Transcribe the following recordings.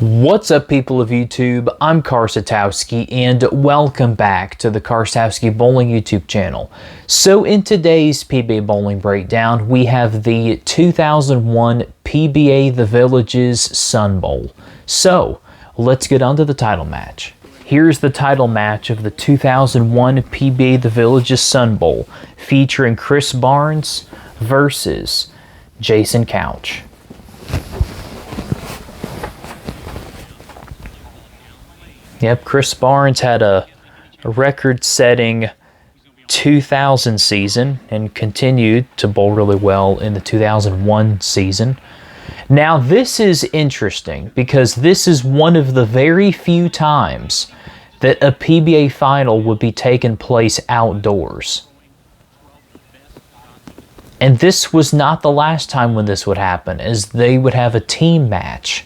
What's up, people of YouTube? I'm Karsatowski and welcome back to the Karsatowski Bowling YouTube channel. So in today's PBA Bowling Breakdown, we have the 2001 PBA The Villages Sun Bowl. So let's get on to the title match. Here's the title match of the 2001 PBA The Villages Sun Bowl, featuring Chris Barnes versus Jason Couch. Yep, Chris Barnes had a record-setting 2000 season and continued to bowl really well in the 2001 season. Now, this is interesting because this is one of the very few times that a PBA final would be taking place outdoors. And this was not the last time when this would happen, as they would have a team match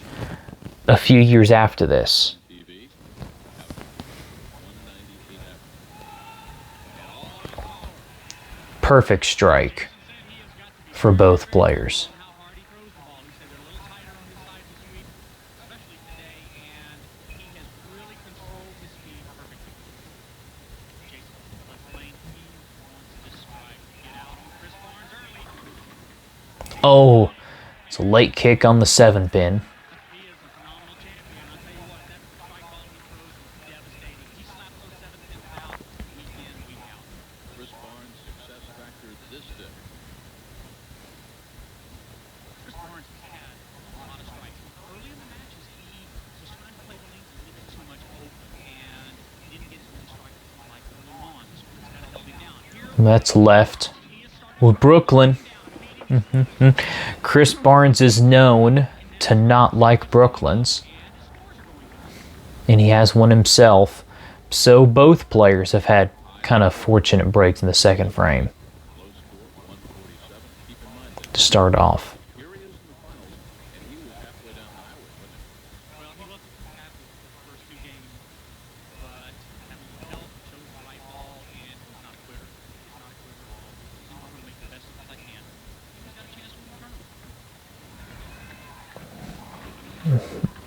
a few years after this. Perfect strike for both players. Oh, it's a late kick on the 7-pin. That's left with Brooklyn. Chris Barnes is known to not like Brooklyns, and he has one himself. So both players have had kind of fortunate breaks in the second frame to start off.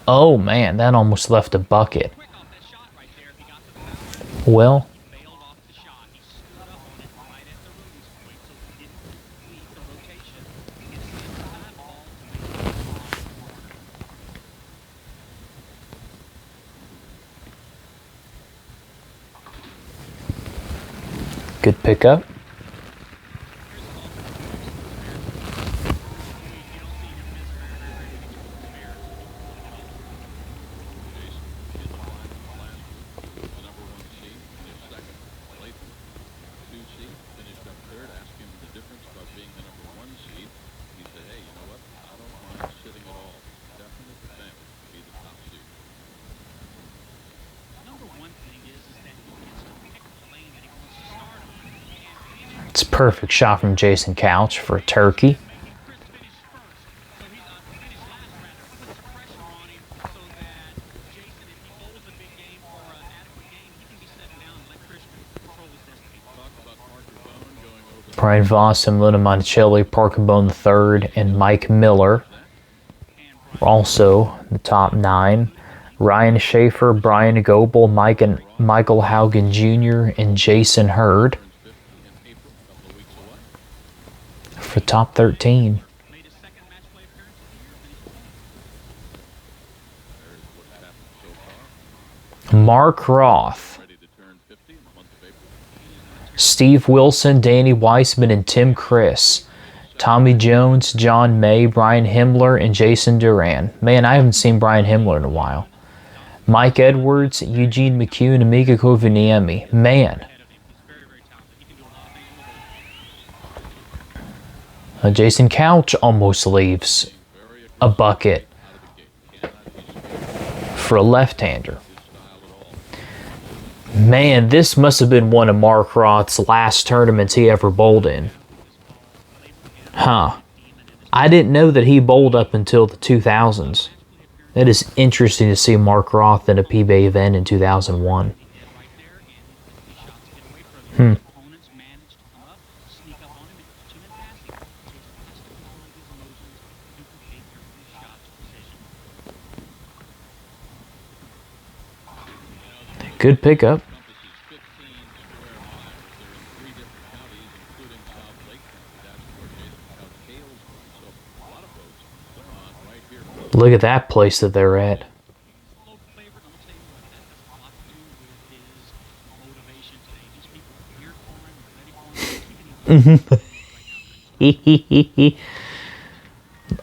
Oh man, that almost left a bucket. Well, good pickup. It's a perfect shot from Jason Couch for a turkey. Brian Voss and Luna Monticelli, Parker Bone III, and Mike Miller also the top 9. Ryan Schaefer, Brian Goebel, Michael Haugen Jr., and Jason Hurd for top 13. Mark Roth, Steve Wilson, Danny Weissman, and Tim Chris. Tommy Jones, John May, Brian Himmler, and Jason Duran. Man, I haven't seen Brian Himmler in a while. Mike Edwards, Eugene McCune, and Mika Kovaniemi. Man. Jason Couch almost leaves a bucket for a left-hander. Man, this must have been one of Mark Roth's last tournaments he ever bowled in. Huh. I didn't know that he bowled up until the 2000s. It is interesting to see Mark Roth in a PBA event in 2001. Good pickup. Look at that place that they're at.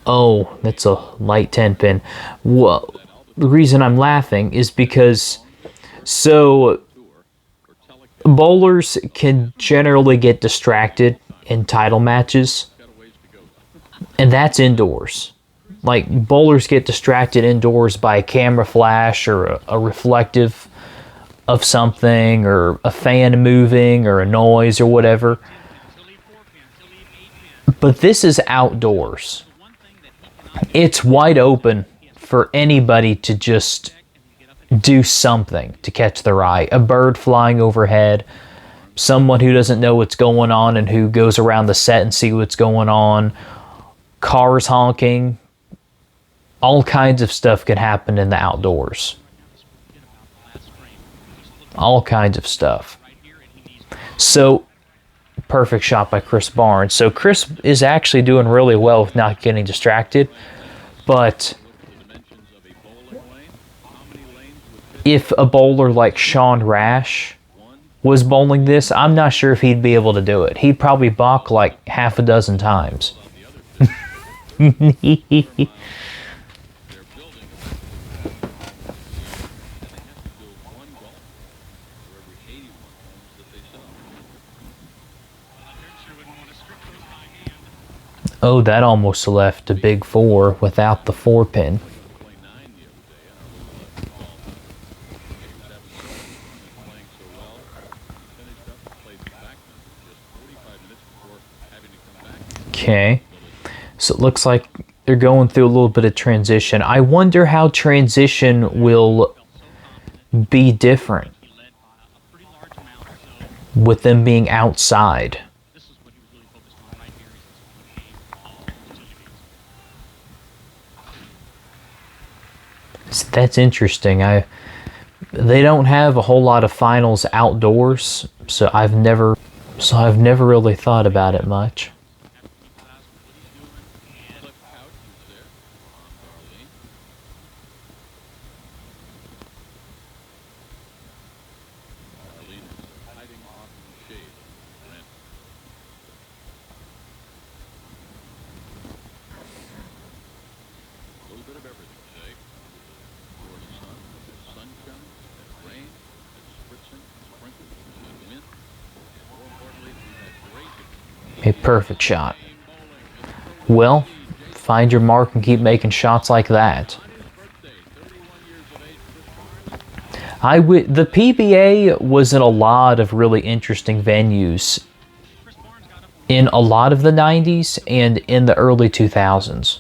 Oh, that's a light 10 pin. Well, the reason I'm laughing is because bowlers can generally get distracted in title matches, and that's indoors. Like, bowlers get distracted indoors by a camera flash or a reflective of something or a fan moving or a noise or whatever. But this is outdoors. It's wide open for anybody to just do something to catch their eye. A bird flying overhead, someone who doesn't know what's going on and who goes around the set and see what's going on, cars honking. All kinds of stuff can happen in the outdoors. All kinds of stuff. So, perfect shot by Chris Barnes. So Chris is actually doing really well with not getting distracted. But if a bowler like Sean Rash was bowling this, I'm not sure if he'd be able to do it. He'd probably balk like half a dozen times. Oh, that almost left a big 4 without the 4 pin. Okay, so it looks like they're going through a little bit of transition. I wonder how transition will be different with them being outside. So that's interesting. They don't have a whole lot of finals outdoors, so I've never really thought about it much. A perfect shot. Well, find your mark and keep making shots like that. The PBA was in a lot of really interesting venues in a lot of the 90s and in the early 2000s.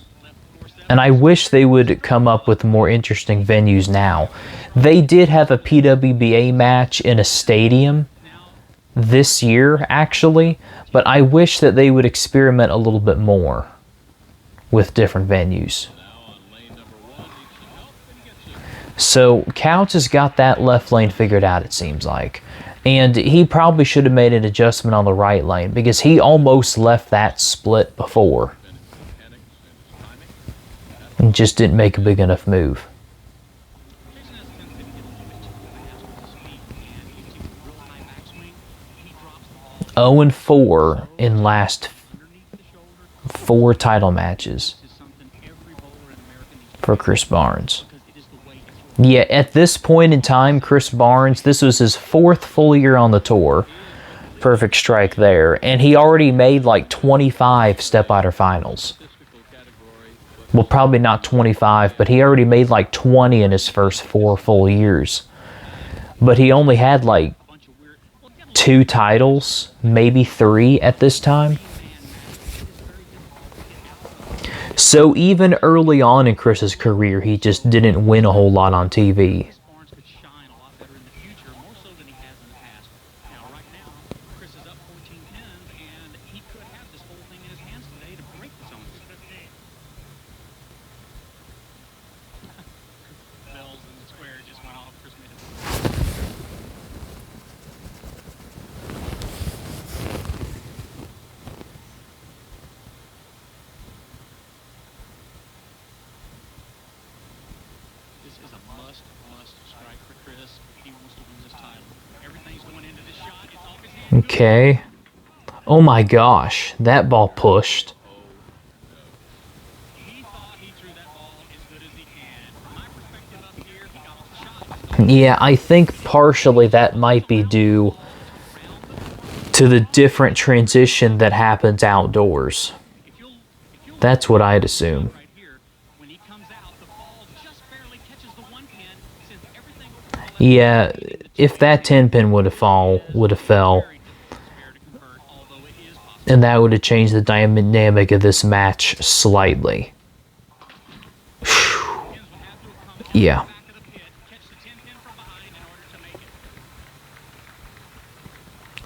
And I wish they would come up with more interesting venues now. They did have a PWBA match in a stadium this year, actually, but I wish that they would experiment a little bit more with different venues. So Couch has got that left lane figured out, it seems like. And he probably should have made an adjustment on the right lane because he almost left that split before and just didn't make a big enough move. 0-4 in last 4 title matches for Chris Barnes. Yeah, at this point in time, Chris Barnes, this was his 4th full year on the tour. Perfect strike there. And he already made like 25 step-ladder finals. Well, probably not 25, but he already made like 20 in his first 4 full years. But he only had like 2 titles, maybe 3 at this time. So even early on in Chris's career, he just didn't win a whole lot on TV. Okay. Oh my gosh, that ball pushed. Yeah, I think partially that might be due to the different transition that happens outdoors. That's what I'd assume. Yeah, if that 10-pin would have fell, and that would have changed the dynamic of this match slightly. Yeah.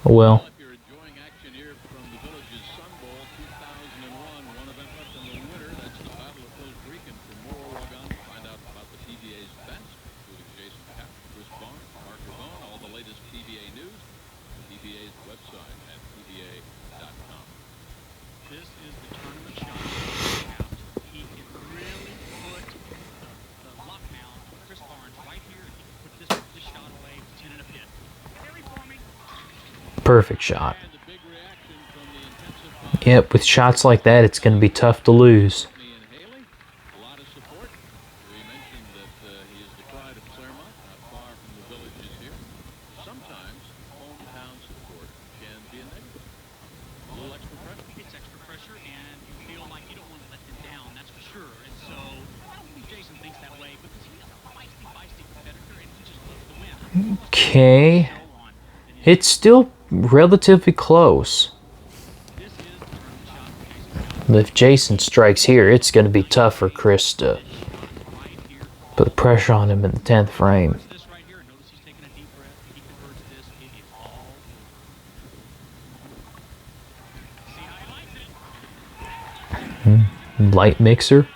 Well. PBA's website at PBA.com. This is the tournament shot. He can really put the luck now on Chris Barnes right here. He can put this shot away, 10 in a pit. Carry for me. Perfect shot. Yep, with shots like that, it's going to be tough to lose. Okay. It's still relatively close. But if Jason strikes here, it's going to be tough for Chris to put the pressure on him in the 10th frame. Light mixer.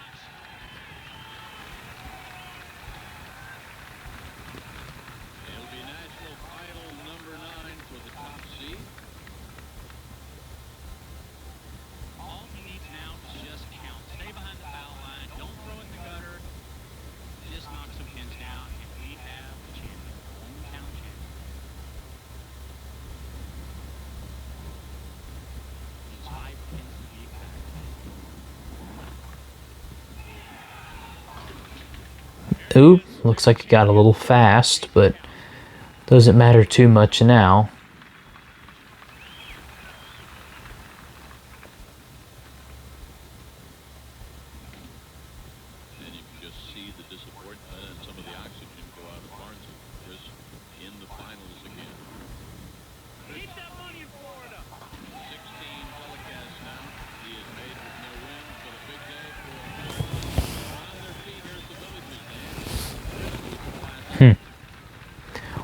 Oop, looks like it got a little fast, but doesn't matter too much now. And you can just see the disappointment and some of the oxygen go out of Barnes and Chris in the finals again. Keep that money in Florida. 16 telecasts now. He is made with no wins, but a big day for on their feet. Here's the Villages dance.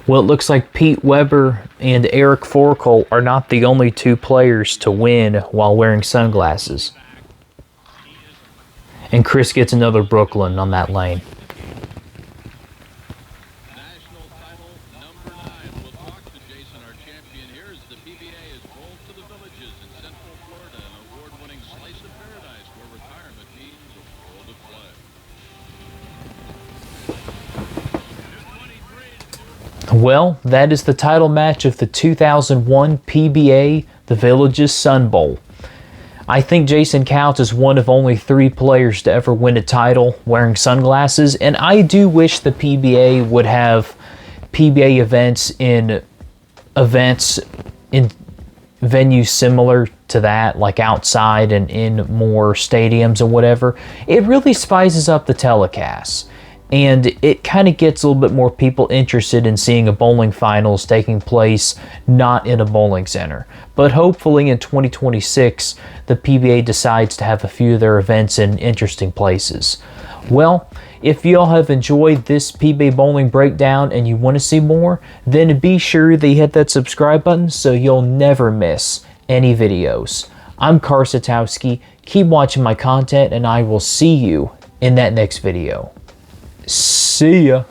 Well, it looks like Pete Weber and Eric Forkel are not the only two players to win while wearing sunglasses. And Chris gets another Brooklyn on that lane. National title number 9. We'll talk to Jason, our champion here, as the PBA is rolled to the Villages in Central Florida, an award-winning slice of paradise where retirement means a world of play. Well, that is the title match of the 2001 PBA The Villages Sun Bowl. I think Jason counts as one of only 3 players to ever win a title wearing sunglasses, and I do wish the PBA would have PBA events in venues similar to that, like outside and in more stadiums and whatever. It really spices up the telecasts, and it kind of gets a little bit more people interested in seeing a bowling finals taking place not in a bowling center. But hopefully in 2026, the PBA decides to have a few of their events in interesting places. Well, if y'all have enjoyed this PBA Bowling Breakdown and you want to see more, then be sure that you hit that subscribe button so you'll never miss any videos. I'm Karsatowski. Keep watching my content, and I will see you in that next video. See ya.